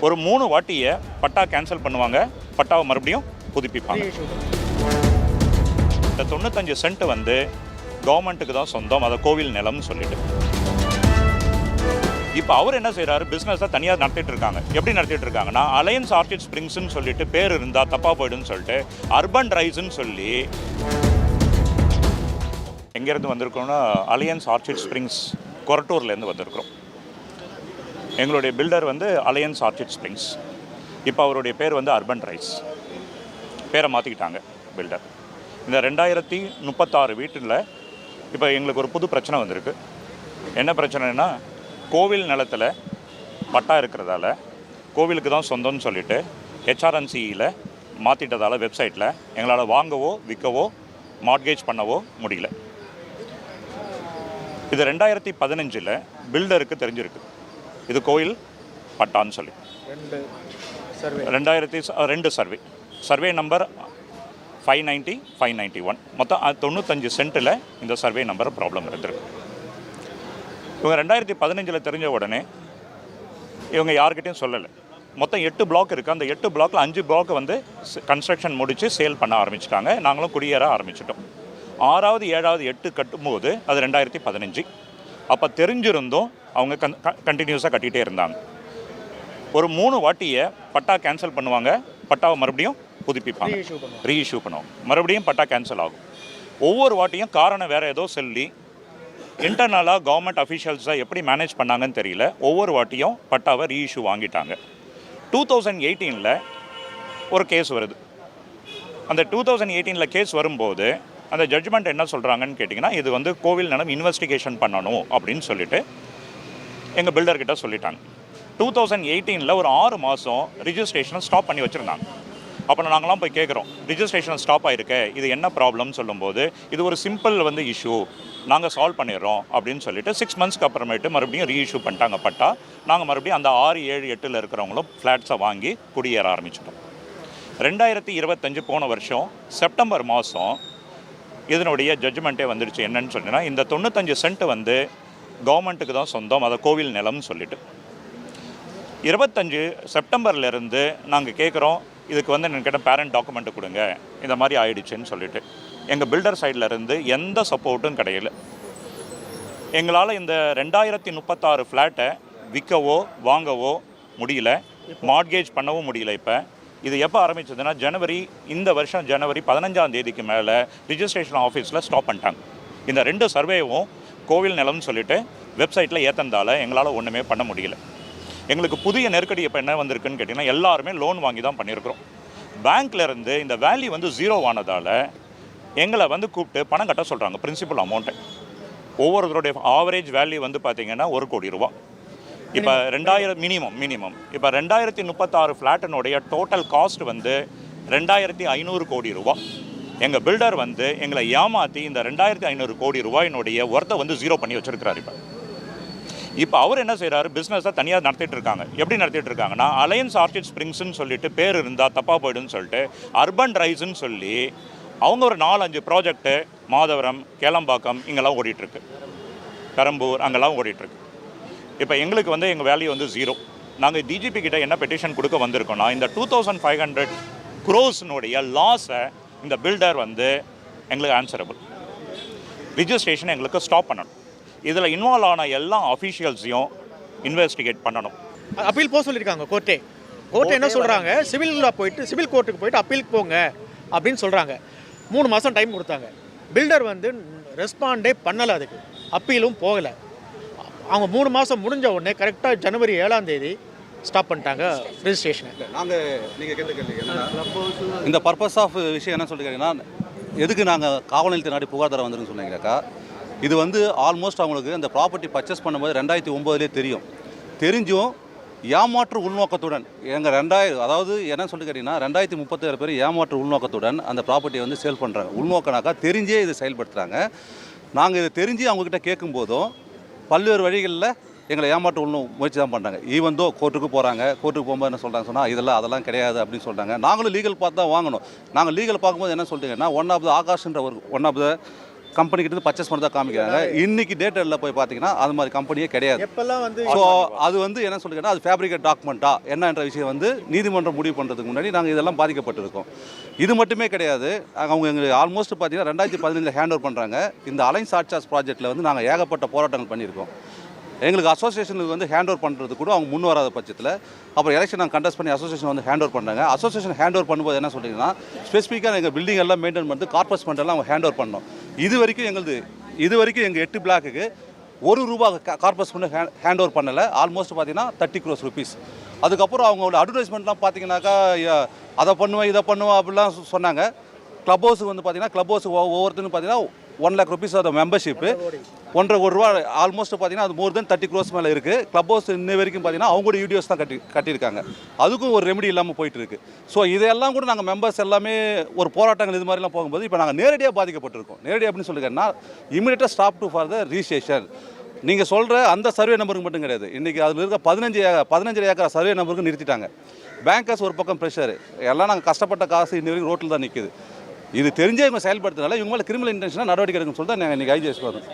ஒரு 3 வாட்டியை பட்டா கேன்சல் பண்ணுவாங்க, பட்டாவை மறுபடியும் புதுப்பிப்பாங்க. இந்த 95 சென்ட் வந்து கவர்மெண்ட்டுக்கு தான் சொந்தம், அதை கோவில் நிலம்னு சொல்லிட்டு. இப்போ அவர் என்ன செய்கிறாரு, பிஸ்னஸை தனியாக நடத்திட்டு இருக்காங்க. எப்படி நடத்திட்டு இருக்காங்கன்னா, அலையன்ஸ் ஆர்ச்சிட் ஸ்ப்ரிங்ஸ்ன்னு சொல்லிட்டு பேர் இருந்தால் தப்பாக போய்டுன்னு சொல்லிட்டு அர்பன் ரைஸ்ன்னு சொல்லி எங்கேருந்து வந்திருக்கோம்னா அலையன்ஸ் ஆர்ச்சிட் ஸ்ப்ரிங்ஸ் கொரட்டூர்லேருந்து வந்திருக்கிறோம். எங்களுடைய பில்டர் வந்து அலையன்ஸ் ஆர்ச்சிட் ஸ்ப்ரிங்ஸ். இப்போ அவருடைய பேர் வந்து அர்பன் ரைஸ், பேரை மாற்றிக்கிட்டாங்க பில்டர். இந்த 2036 வீட்டில் இப்போ எங்களுக்கு ஒரு புது பிரச்சனை வந்திருக்கு. என்ன பிரச்சனைனா, கோவில் நிலத்தில் பட்டா இருக்கிறதால கோவிலுக்கு தான் சொந்தம்னு சொல்லிட்டு ஹெச்ஆர்என்சியில் மாற்றிட்டதால் வெப்சைட்டில் எங்களால் வாங்கவோ விற்கவோ மார்ட்கேஜ் பண்ணவோ முடியல. இது 2015 பில்டருக்கு தெரிஞ்சிருக்கு இது கோயில் பட்டான்னு சொல்லி. 2002 சர்வே நம்பர் 590, 591 மொத்தம் 95 சென்ட்டில் இந்த சர்வே நம்பர் ப்ராப்ளம் இருந்திருக்கு. இவங்க 2015 தெரிஞ்ச உடனே இவங்க யார்கிட்டையும் சொல்லலை. மொத்தம் 8 பிளாக் இருக்குது. அந்த 8 பிளாக்கில் 5 பிளாக் வந்து கன்ஸ்ட்ரக்ஷன் முடித்து சேல் பண்ண ஆரம்பிச்சிட்டாங்க. நாங்களும் குடியேற ஆரம்பிச்சிட்டோம். 6வது 7வது 8 கட்டும்போது அது 2015. அப்போ தெரிஞ்சிருந்தும் அவங்க கண்டினியூஸாக கட்டிகிட்டே இருந்தாங்க. ஒரு 3 வாட்டியை பட்டா கேன்சல் பண்ணுவாங்க, பட்டாவை மறுபடியும் புதுப்பிப்பாங்க, ரீஇஷ்யூ பண்ணுவோம், மறுபடியும் பட்டா கேன்சல் ஆகும். ஒவ்வொரு வாட்டியும் காரணம் வேறு ஏதோ சொல்லி இன்டர்னலாக கவர்மெண்ட் அஃபீஷியல்ஸை எப்படி மேனேஜ் பண்ணாங்கன்னு தெரியல. ஒவ்வொரு வாட்டியும் பட்டாவை ரீஇஷ்யூ வாங்கிட்டாங்க. 2018 ஒரு கேஸ் வருது. அந்த 2018 கேஸ் வரும்போது அந்த ஜட்ஜ்மெண்ட் என்ன சொல்கிறாங்கன்னு கேட்டிங்கன்னா, இது வந்து கோவில் நிலம் இன்வெஸ்டிகேஷன் பண்ணணும் அப்படின்னு சொல்லிட்டு எங்கள் பில்டர்கிட்ட சொல்லிட்டாங்க. 2018 ஒரு 6 மாதம் ரிஜிஸ்ட்ரேஷனை ஸ்டாப் பண்ணி வச்சுருந்தாங்க. அப்போ நாங்களாம் போய் கேட்குறோம், ரிஜிஸ்ட்ரேஷன் ஸ்டாப் ஆகிருக்கு, இது என்ன ப்ராப்ளம்னு சொல்லும்போது இது ஒரு சிம்பிள் வந்து இஷ்யூ, நாங்கள் சால்வ் பண்ணிடுறோம் அப்படின்னு சொல்லிட்டு 6 மந்த்ஸ்க்கு அப்புறமேட்டு மறுபடியும் ரீஇஷ்யூ பண்ணிட்டாங்க பட்டா. நாங்கள் மறுபடியும் அந்த 6, 7, 8 இருக்கிறவங்களும் ஃப்ளாட்ஸை வாங்கி குடியேற ஆரம்பிச்சிட்டோம். 2025 போன வருஷம் செப்டம்பர் மாதம் இதனுடைய ஜட்ஜ்மெண்ட்டே வந்துடுச்சு. என்னன்னு சொன்னால், இந்த 95 சென்ட் வந்து கவர்மெண்ட்டுக்கு தான் சொந்தம், அதை கோவில் நிலம்னு சொல்லிட்டு. 25 செப்டம்பர்லேருந்து நாங்கள் கேட்குறோம், இதுக்கு வந்து என்கிட்ட பேரண்ட் டாக்குமெண்ட்டு கொடுங்க, இந்த மாதிரி ஆயிடுச்சுன்னு சொல்லிட்டு. எங்கள் பில்டர் சைட்லேருந்து எந்த சப்போர்ட்டும் கிடையல. எங்களால் இந்த 2036 ஃப்ளாட்டை விற்கவோ வாங்கவோ முடியல, மார்ட்கேஜ் பண்ணவும் முடியல. இப்போ இது எப்போ ஆரம்பிச்சதுன்னா, இந்த வருஷம் ஜனவரி 15ஆம் தேதிக்கு மேலே ரிஜிஸ்ட்ரேஷன் ஆஃபீஸில் ஸ்டாப் பண்ணிட்டாங்க. இந்த 2 சர்வேவும் கோவில் நிலம்னு சொல்லிட்டு வெப்சைட்டில் ஏற்றந்தால் எங்களால் ஒன்றுமே பண்ண முடியல. எங்களுக்கு புதிய நெருக்கடி இப்போ என்ன வந்திருக்குன்னு கேட்டிங்கன்னா, எல்லாருமே லோன் வாங்கி தான் பண்ணியிருக்கிறோம். பேங்க்லேருந்து இந்த வேல்யூ வந்து 0 ஆனதால் எங்களை வந்து கூப்பிட்டு பணம் கட்ட சொல்கிறாங்க, பிரின்சிபல் அமௌண்ட்டை. ஒவ்வொருத்தருடைய ஆவரேஜ் வேல்யூ வந்து பார்த்திங்கன்னா 1 கோடி ரூபா. இப்போ 2000 மினிமம். இப்போ 2036 ஃப்ளாட்டினுடைய டோட்டல் காஸ்ட் வந்து 2500 கோடி ரூபா. எங்கள் பில்டர் வந்து எங்களை ஏமாற்றி இந்த 2500 கோடி ரூபாயினுடைய ஒர்த்தை வந்து 0 பண்ணி வச்சுருக்கிறார். இப்போ அவர் என்ன செய்கிறாரு, பிஸ்னஸை தனியாக நடத்திட்டு இருக்காங்க. எப்படி நடத்திட்டு இருக்காங்கன்னா, அலையன்ஸ் ஆர்ச்சிட் ஸ்ப்ரிங்ஸ்ன்னு சொல்லிட்டு பேர் இருந்தால் தப்பாக போய்டுன்னு சொல்லிட்டு அர்பன் ரைஸ்ன்னு சொல்லி அவங்க ஒரு 4-5 ப்ராஜெக்ட்டு மாதவரம், கேளம்பாக்கம் இங்கெல்லாம் ஓடிட்டுருக்கு, பெரம்பூர் அங்கெல்லாம் ஓடிட்டுருக்கு. இப்போ எங்களுக்கு வந்து எங்கள் வேல்யூ வந்து 0. நாங்கள் டிஜிபி கிட்ட என்ன பெட்டிஷன் கொடுக்க வந்திருக்கோம்னா, இந்த 2500 crores லாஸை இந்த பில்டர் வந்து எங்களுக்கு ஆன்சரபிள், ரிஜிஸ்ட்ரேஷன் எங்களுக்கு ஸ்டாப் பண்ணணும், இதில் இன்வால்வ் ஆன எல்லா அஃபீஷியல்ஸையும் இன்வெஸ்டிகேட் பண்ணணும். அப்பீல் போக சொல்லியிருக்காங்க கோர்ட்டே என்ன சொல்கிறாங்க, சிவில் கோர்ட்டுக்கு போயிட்டு அப்பீலுக்கு போங்க அப்படின்னு சொல்கிறாங்க. 3 மாதம் டைம் கொடுத்தாங்க. பில்டர் வந்து ரெஸ்பாண்டே பண்ணலை, அதுக்கு அப்பீலும் போகலை. அவங்க 3 மாதம் முடிஞ்ச உடனே கரெக்டாக ஜனவரி 7ஆம் தேதி ஸ்டாப் பண்ணிட்டாங்க ரிஜிஸ்ட்ரேஷனை. நீங்கள் கேட்டுக்கிறீங்க இந்த பர்பஸ் ஆஃப் விஷயம் என்ன சொல்லியிருக்கீங்கன்னா, எதுக்கு நாங்கள் காவல் நிலையத்தை நாடி புகார் தர வந்துருன்னு சொன்னீங்கக்கா. இது வந்து ஆல்மோஸ்ட் அவங்களுக்கு அந்த ப்ராப்பர்ட்டி பர்ச்சேஸ் பண்ணும்போது 2009 தெரியும். தெரிஞ்சும் ஏமாற்று உள்நோக்கத்துடன் அதாவது என்ன சொல்லி கேட்டிங்கன்னா, 2037 பேர் ஏமாற்று உள்நோக்கத்துடன் அந்த ப்ராப்பர்ட்டியை வந்து சேல் பண்ணுறாங்க. உள்நோக்கனாக்கா தெரிஞ்சே இதை செயல்படுத்துகிறாங்க. நாங்கள் இதை தெரிஞ்சு அவங்கக்கிட்ட கேட்கும்போதும் பல்வேறு வழிகளில் எங்களை ஏமாற்ற முயற்சி தான் பண்ணுறாங்க. ஈவன் தோ கோர்ட்டுக்கு போகும்போது என்ன சொல்கிறாங்க சொன்னால், அதெல்லாம் கிடையாது அப்படின்னு சொல்கிறாங்க. நாங்களும் லீகல் பார்த்து தான் வாங்கணும். நாங்கள் லீகல் பார்க்கும்போது என்ன சொல்லிட்டீங்கன்னா, ஒன் ஆஃப் த கம்பெனி கிட்ட பர்ச்சேஸ் பண்ணதா காமிக்கிறாங்க. இன்னைக்கு டேட்டில் போய் பார்த்தீங்கன்னா அது மாதிரி கம்பெனியே கிடையாது. எப்பெல்லாம் வந்து ஸோ அது வந்து என்ன சொல்லிங்கன்னா அது ஃபேப்ரிகேட் டாக்குமெண்ட்டா என்னன்ற விஷயம் வந்து நீதிமன்றம் முடிவு பண்ணுறதுக்கு முன்னாடி நாங்கள் இதெல்லாம் பாதிக்கப்பட்டிருக்கோம். இது மட்டுமே கிடையாது, அவங்க எங்களுக்கு ஆல்மோஸ்ட் பார்த்தீங்கன்னா 2015 ஹேண்ட் ஓவர் பண்ணுறாங்க. இந்த அலைன்ஸ் ஆர்ச்சாஸ் ப்ராஜெக்ட்டில் வந்து நாங்கள் ஏகப்பட்ட போராட்டங்கள் பண்ணியிருக்கோம். எங்களுக்கு அசோசியேஷனுக்கு வந்து ஹேண்ட் ஓவர் பண்ணுறது கூட அவங்க முன் வராத பட்சத்தில் அப்புறம் எலெக்ஷன் நாங்கள் கண்டஸ்ட் பண்ணி அசோசியேஷன் வந்து ஹேண்ட் ஓவர் பண்ணுறாங்க. அசோசியேஷன் ஹேண்ட் ஓவர் பண்ணும்போது என்ன சொல்லிங்கன்னா ஸ்பெசிஃபிக்காக எங்கள் பில்டிங் எல்லாம் மெயின்டைன் பண்ணிட்டு கார்பரேட் எல்லாம் அவங்க ஹேண்ட் ஓவர் பண்ணோம். இது வரைக்கும் எங்கள் 8 பிளாக்குக்கு ₹1 கார்பரேட் ஹேண்ட் ஓவர் பண்ணலை. ஆல்மோஸ்ட் பார்த்தீங்கன்னா 30 crores rupees. அதுக்கப்புறம் அவங்களோட அட்வர்டைஸ்மெண்ட்லாம் பார்த்தீங்கன்னாக்கா அதை பண்ணுவேன் இதை பண்ணுவேன் அப்படிலாம் சொன்னாங்க. க்ளப் ஹவுஸுக்கு வந்து பார்த்தீங்கன்னா க்ளப் ஹவுஸுக்கு ஒவ்வொருத்தரும் பார்த்தீங்கன்னா ₹1 lakh அது மெம்பர்ஷிப்பு, ₹1.5 crore ஆல்மோஸ்ட் பார்த்தீங்கன்னா அது மோர் தென் 30 crores மேலே இருக்குது. க்ளப் ஹவுஸ் இன்ன வரைக்கும் பார்த்தீங்கன்னா அவங்களோட வீடியோஸ் தான் கட்டியிருக்காங்க. அதுக்கும் ஒரு ரெமெடி இல்லாமல் போயிட்டு இருக்கு. ஸோ இதெல்லாம் கூட நாங்கள் மெம்பர்ஸ் எல்லாமே ஒரு போராட்டங்கள் இது மாதிரிலாம் போகும்போது இப்போ நாங்கள் நேரடியாக பாதிக்கப்பட்டிருக்கோம். நேரடியாக அப்படின்னு சொல்லிங்கன்னா இமீடியட்டாக stop to for the registration. நீங்கள் சொல்கிற அந்த சர்வே நம்பருக்கு மட்டும் கிடையாது, இன்றைக்கி அதில் இருக்க 15 ஏக்கர் சர்வே நம்பருக்கு நிறுத்திட்டாங்க. பேங்கர்ஸ் ஒரு பக்கம் ப்ரெஷர், எல்லாம் நாங்கள் கஷ்டப்பட்ட காசு இன்ன வரைக்கும் ரோட்டில் தான் நிற்குது. இது தெரிஞ்சே இவங்க செயல்படுத்துறதுனால இவங்க மேலே கிரிமினல் இன்டென்ஷனாக நடவடிக்கை எடுக்கணும்னு சொல்லிட்டு நாங்கள் இன்றைக்கி ஐஜிஎஸ்க்கு வரோம்.